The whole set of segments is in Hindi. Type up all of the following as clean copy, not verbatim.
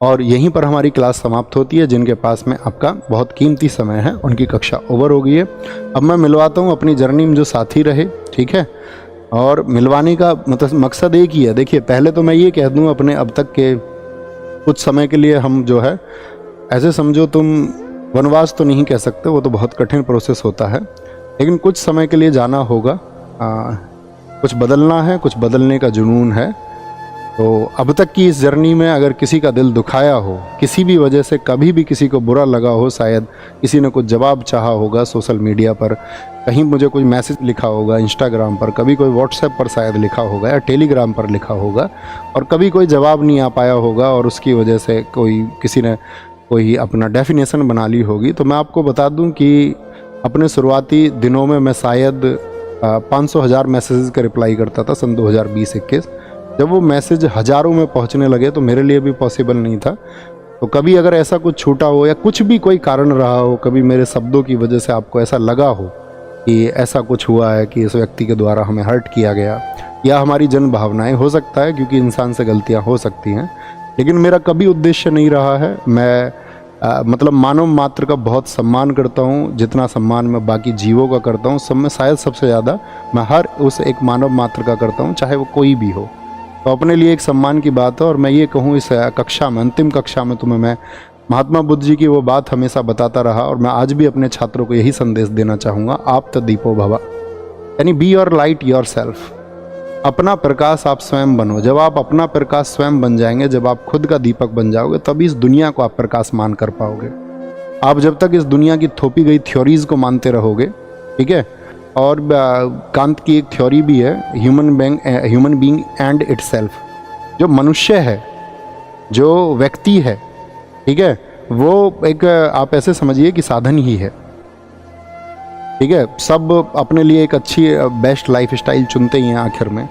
और यहीं पर हमारी क्लास समाप्त होती है। जिनके पास में आपका बहुत कीमती समय है उनकी कक्षा ओवर हो गई है। अब मैं मिलवाता हूँ अपनी जर्नी में जो साथी रहे, ठीक है। और मिलवाने का मतलब मकसद एक ही है। देखिए, पहले तो मैं ये कह दूँ अपने अब तक के कुछ समय के लिए हम जो है, ऐसे समझो तुम वनवास तो नहीं कह सकते, वो तो बहुत कठिन प्रोसेस होता है, लेकिन कुछ समय के लिए जाना होगा। कुछ बदलना है, कुछ बदलने का जुनून है। तो अब तक की इस जर्नी में अगर किसी का दिल दुखाया हो, किसी भी वजह से कभी भी किसी को बुरा लगा हो, शायद किसी ने कुछ जवाब चाहा होगा सोशल मीडिया पर, कहीं मुझे कोई मैसेज लिखा होगा इंस्टाग्राम पर, कभी कोई व्हाट्सएप पर शायद लिखा होगा या टेलीग्राम पर लिखा होगा, और कभी कोई जवाब नहीं आ पाया होगा और उसकी वजह से किसी ने कोई अपना डेफिनेशन बना ली होगी, तो मैं आपको बता दूं कि अपने शुरुआती दिनों में मैं शायद 500,000 मैसेजेस का रिप्लाई करता था सन 2020-21। जब वो मैसेज हज़ारों में पहुंचने लगे तो मेरे लिए भी पॉसिबल नहीं था। तो कभी अगर ऐसा कुछ छूटा हो या कुछ भी कोई कारण रहा हो, कभी मेरे शब्दों की वजह से आपको ऐसा लगा हो कि ऐसा कुछ हुआ है कि इस व्यक्ति के द्वारा हमें हर्ट किया गया, या हमारी जन भावनाएं, हो सकता है क्योंकि इंसान से गलतियां हो सकती हैं, लेकिन मेरा कभी उद्देश्य नहीं रहा है। मैं मतलब मानव मात्र का बहुत सम्मान करता हूँ, जितना सम्मान मैं बाकी जीवों का करता हूँ, सब में शायद सबसे ज़्यादा मैं हर उस एक मानव मात्र का करता हूँ, चाहे वो कोई भी हो। तो अपने लिए एक सम्मान की बात है। और मैं ये कहूँ, इस कक्षा में, अंतिम कक्षा में तुम्हें मैं महात्मा बुद्ध जी की वो बात हमेशा बताता रहा, और मैं आज भी अपने छात्रों को यही संदेश देना चाहूँगा, आप तो दीपो भवा, यानी be your light your self. अपना प्रकाश आप स्वयं बनो। जब आप अपना प्रकाश स्वयं बन जाएंगे, जब आप खुद का दीपक बन जाओगे, तभी इस दुनिया को आप प्रकाशमान कर पाओगे। आप जब तक इस दुनिया की थोपी गई थ्योरीज को मानते रहोगे, ठीक है। और कांत की एक थ्योरी भी है, ह्यूमन बीइंग एंड इटसेल्फ। जो मनुष्य है, जो व्यक्ति है, ठीक है, वो एक आप ऐसे समझिए कि साधन ही है, ठीक है। सब अपने लिए एक अच्छी बेस्ट लाइफ स्टाइल चुनते ही हैं आखिर में,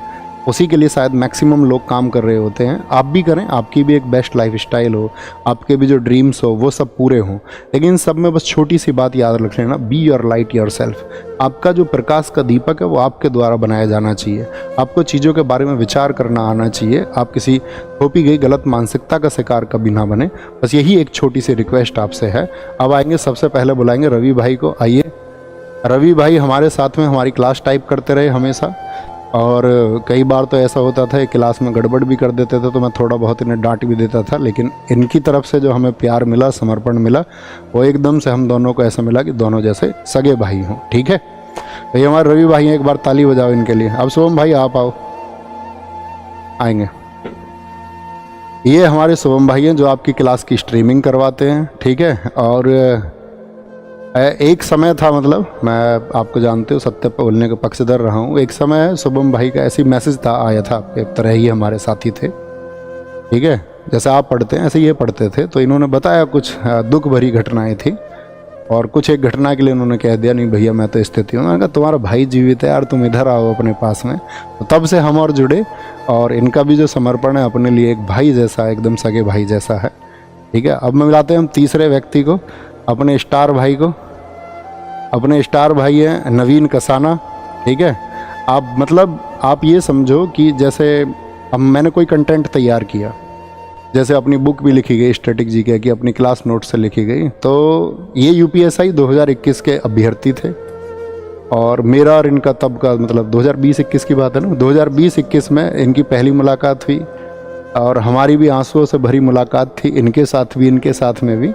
उसी के लिए शायद मैक्सिमम लोग काम कर रहे होते हैं। आप भी करें, आपकी भी एक बेस्ट लाइफ स्टाइल हो, आपके भी जो ड्रीम्स हो वो सब पूरे हों, लेकिन सब में बस छोटी सी बात याद रख लेना, be your light your self. आपका जो प्रकाश का दीपक है वो आपके द्वारा बनाया जाना चाहिए। आपको चीज़ों के बारे में विचार करना आना चाहिए। आप किसी थोपी गई गलत मानसिकता का शिकार कभी ना बने। बस यही एक छोटी सी रिक्वेस्ट आपसे है। अब आएंगे, सबसे पहले बुलाएंगे रवि भाई को। आइए रवि भाई हमारे साथ में हमारी क्लास टाइप करते रहे हमेशा, और कई बार तो ऐसा होता था क्लास में गड़बड़ भी कर देते थे, तो मैं थोड़ा बहुत इन्हें डांट भी देता था, लेकिन इनकी तरफ से जो हमें प्यार मिला, समर्पण मिला, वो एकदम से हम दोनों को ऐसा मिला कि दोनों जैसे सगे भाई हों, ठीक है। तो ये हमारे रवि भाई हैं, एक बार ताली बजाओ इनके लिए। अब शुभम भाई आप आओ, आएंगे। ये हमारे शुभम भाई हैं जो आपकी क्लास की स्ट्रीमिंग करवाते हैं, ठीक है। और एक समय था, मतलब मैं आपको जानते हो सत्य बोलने का पक्षधर रहा हूँ। एक समय शुभम भाई का ऐसी मैसेज था, आया था, एक तरह ही हमारे साथी थे, ठीक है। जैसे आप पढ़ते हैं ऐसे ये पढ़ते थे। तो इन्होंने बताया कुछ दुख भरी घटनाएं थी, और कुछ एक घटना के लिए उन्होंने कह दिया, नहीं भैया मैं तो स्थिति हूँ। मैंने कहा तुम्हारा भाई जीवित है यार, तुम इधर आओ अपने पास में। तो तब से हम और जुड़े, और इनका भी जो समर्पण है अपने लिए एक भाई जैसा, एकदम सगे भाई जैसा है, ठीक है। अब मिलाते हैं हम तीसरे व्यक्ति को, अपने स्टार भाई को। अपने स्टार भाई हैं नवीन कसाना, ठीक है। आप ये समझो कि जैसे अब मैंने कोई कंटेंट तैयार किया, जैसे अपनी बुक भी लिखी गई स्टैटिक जीके की, अपनी क्लास नोट से लिखी गई। तो ये यूपीएसआई 2021 के अभ्यर्थी थे, और मेरा और इनका तब का मतलब 2020-21 की बात है ना, 2020-21 में इनकी पहली मुलाकात हुई, और हमारी भी आंसुओं से भरी मुलाकात थी, इनके साथ भी इनके साथ में भी।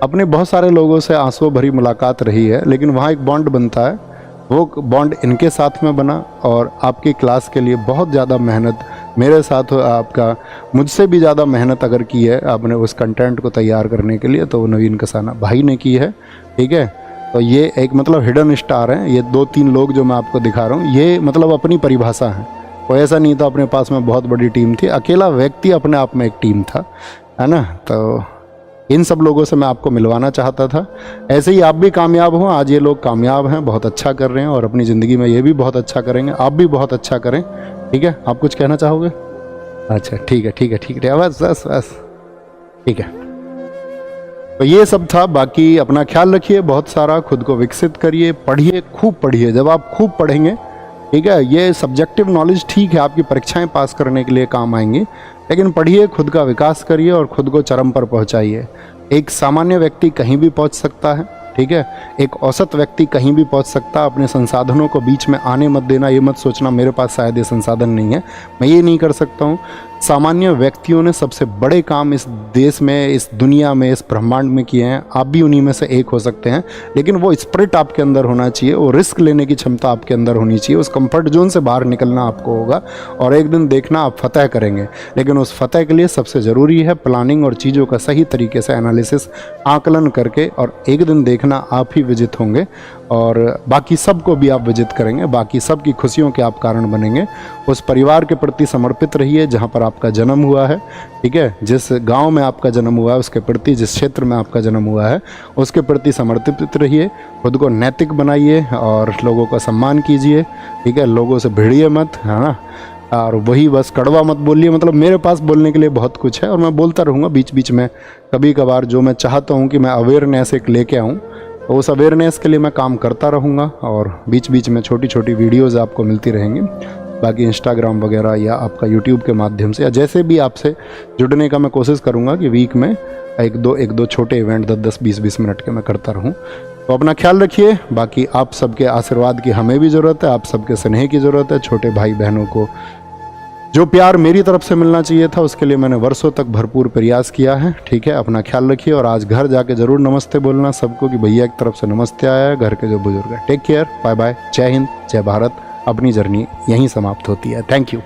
अपने बहुत सारे लोगों से आंसुओं भरी मुलाकात रही है, लेकिन वहाँ एक बॉन्ड बनता है, वो बॉन्ड इनके साथ में बना। और आपकी क्लास के लिए बहुत ज़्यादा मेहनत मेरे साथ आपका मुझसे भी ज़्यादा मेहनत अगर की है आपने उस कंटेंट को तैयार करने के लिए, तो वो नवीन कसाना भाई ने की है, ठीक है। तो ये एक मतलब हिडन स्टार हैं, ये 2-3 लोग जो मैं आपको दिखा रहा हूँ, ये मतलब अपनी परिभाषा है। कोई ऐसा नहीं था अपने पास में बहुत बड़ी टीम थी, अकेला व्यक्ति अपने आप में एक टीम था, है ना। तो इन सब लोगों से मैं आपको मिलवाना चाहता था। ऐसे ही आप भी कामयाब हों। आज ये लोग कामयाब हैं, बहुत अच्छा कर रहे हैं, और अपनी ज़िंदगी में ये भी बहुत अच्छा करेंगे। आप भी बहुत अच्छा करें, ठीक है। आप कुछ कहना चाहोगे? अच्छा ठीक है, ठीक है, ठीक है, बस बस बस, ठीक है। तो ये सब था। बाकी अपना ख्याल रखिए, बहुत सारा खुद को विकसित करिए, पढ़िए, खूब पढ़िए। जब आप खूब पढ़ेंगे ठीक है। ये सब्जेक्टिव नॉलेज ठीक है, आपकी परीक्षाएं पास करने के लिए काम आएंगी, लेकिन पढ़िए, खुद का विकास करिए और खुद को चरम पर पहुंचाइए। एक सामान्य व्यक्ति कहीं भी पहुंच सकता है, ठीक है। एक औसत व्यक्ति कहीं भी पहुंच सकता है। अपने संसाधनों को बीच में आने मत देना, ये मत सोचना मेरे पास शायद ये संसाधन नहीं है, मैं ये नहीं कर सकता हूँ। सामान्य व्यक्तियों ने सबसे बड़े काम इस देश में, इस दुनिया में, इस ब्रह्मांड में किए हैं। आप भी उन्हीं में से एक हो सकते हैं, लेकिन वो स्पिरिट आपके अंदर होना चाहिए, वो रिस्क लेने की क्षमता आपके अंदर होनी चाहिए। उस कंफर्ट जोन से बाहर निकलना आपको होगा और एक दिन देखना आप फतह करेंगे। लेकिन उस फतह के लिए सबसे ज़रूरी है प्लानिंग और चीज़ों का सही तरीके से एनालिसिस, आकलन करके, और एक दिन देखना आप ही विजित होंगे और बाकी सबको भी आप विजित करेंगे, बाकी सब की खुशियों के आप कारण बनेंगे। उस परिवार के प्रति समर्पित रहिए जहाँ पर आपका जन्म हुआ है, ठीक है। जिस गांव में आपका जन्म हुआ है उसके प्रति, जिस क्षेत्र में आपका जन्म हुआ है उसके प्रति समर्पित रहिए। खुद को नैतिक बनाइए और लोगों का सम्मान कीजिए, ठीक है। लोगों से भिड़िए मत, है ना। और वही बस कड़वा मत बोलिए। मतलब मेरे पास बोलने के लिए बहुत कुछ है और मैं बोलता रहूँगा बीच बीच में। कभी कभार जो मैं चाहता हूँ कि मैं अवेयरनेस एक लेके आऊँ, तो उस अवेयरनेस के लिए मैं काम करता रहूँगा और बीच बीच में छोटी छोटी वीडियोज़ आपको मिलती रहेंगी। बाकी इंस्टाग्राम वगैरह या आपका यूट्यूब के माध्यम से या जैसे भी आपसे जुड़ने का मैं कोशिश करूँगा कि वीक में एक दो छोटे इवेंट 10-10, 20-20 मिनट के मैं करता रहूँ। तो अपना ख्याल रखिए। बाकी आप सबके आशीर्वाद की हमें भी ज़रूरत है, आप सबके स्नेह की ज़रूरत है। छोटे भाई बहनों को जो प्यार मेरी तरफ से मिलना चाहिए था उसके लिए मैंने वर्षों तक भरपूर प्रयास किया है, ठीक है। अपना ख्याल रखिए और आज घर जाके ज़रूर नमस्ते बोलना सबको कि भैया की तरफ से नमस्ते आया है, घर के जो बुजुर्ग हैं। टेक केयर, बाय बाय, जय हिंद, जय भारत। अपनी जर्नी यहीं समाप्त होती है। Thank you.